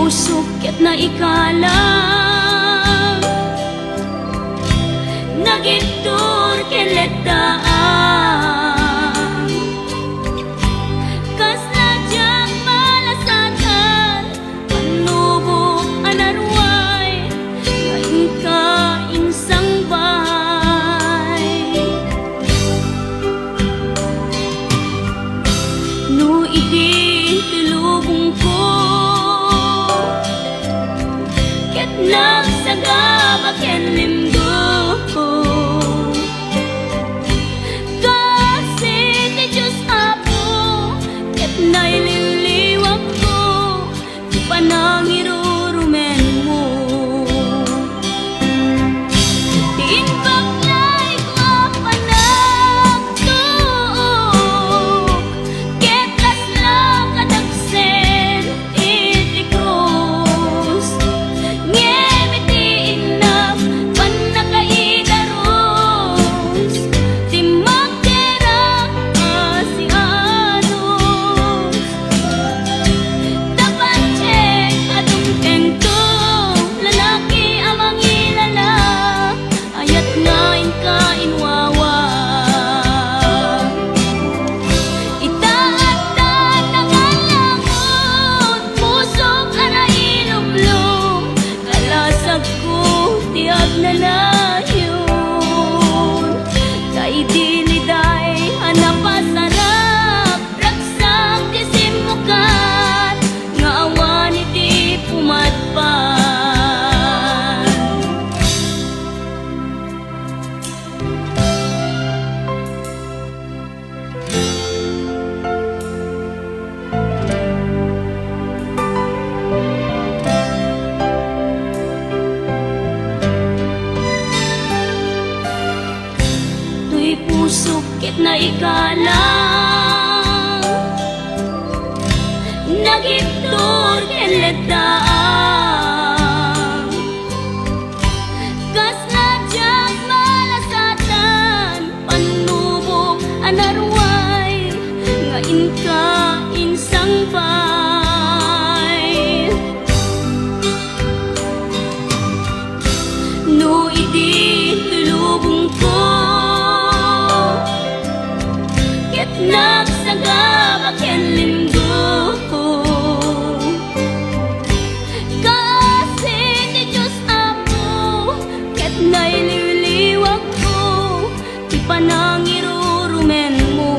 puso ket na ikalang nagitur ken letdaan kas najang malasatan panubok anarway ngayon ka insang bahay no idin tilubong ko ket nagsagaba ken limdo kasi ti Diyos Apo ket naililiwag ko ti panangirurumen mo ti inbaklay ko panagtuok ket kasla kadagsen iti krus ngem iti inap panakaidaros ti magderang asianos tapancek adung tengto lalaki amang ilala ayat ngain ka inwawa itaatan nangalangon pusok ana ilumlum kalasag ko tiag nanayon kay diliday hanapasarap raksang ti simukan nga awan iti pumatpan tuy puso ket na ikalang nagitur ken letdaan kas najang malasatan panubok anarway ngayon ka insang bay no idin tulubong ko ket nagsagaba ken limdo kasi ti Diyos Apo ket naililiwag ko ti panangirurumen mo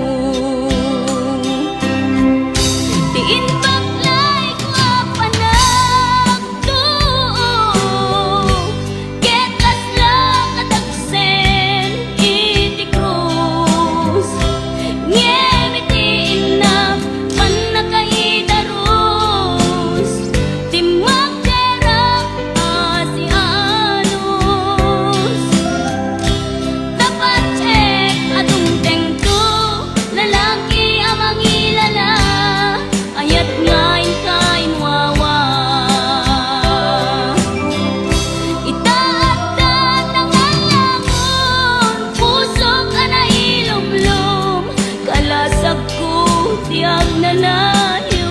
ti inbaklay ko panagtuok ket kasla kadagsen iti krus ngem iti inap panakaidaros ti magderang asianos tapancek adung tengto lalaki amang ilala ayat ngain ka inwawa itaatan nangalangon pusok ana ilumlum kalasag ko tiag nanayon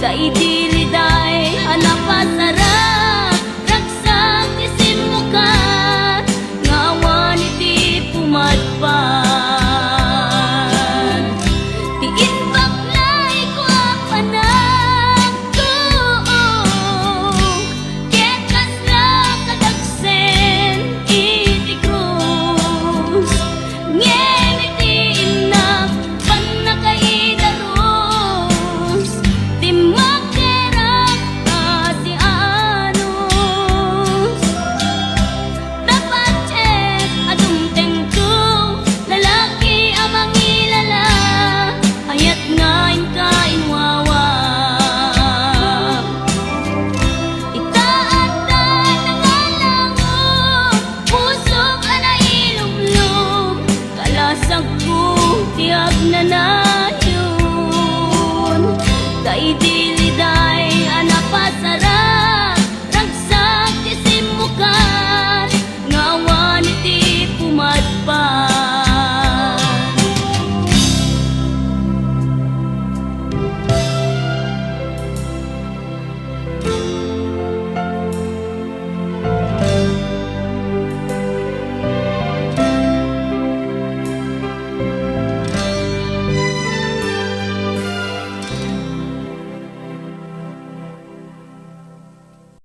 kay diliday hanapasarap raksang ti simukan nga awan iti pumatpan ti inbaklay ko panagtuok ket kasla kadagsen iti krus ngem iti inap panakaidaros ti magderang asianos tapancek adung tengto lalaki amang ilala ayat ngain ka inwawa itaatan nangalangon pusok ana ilumlum kalasag ko tiag nanayon kay di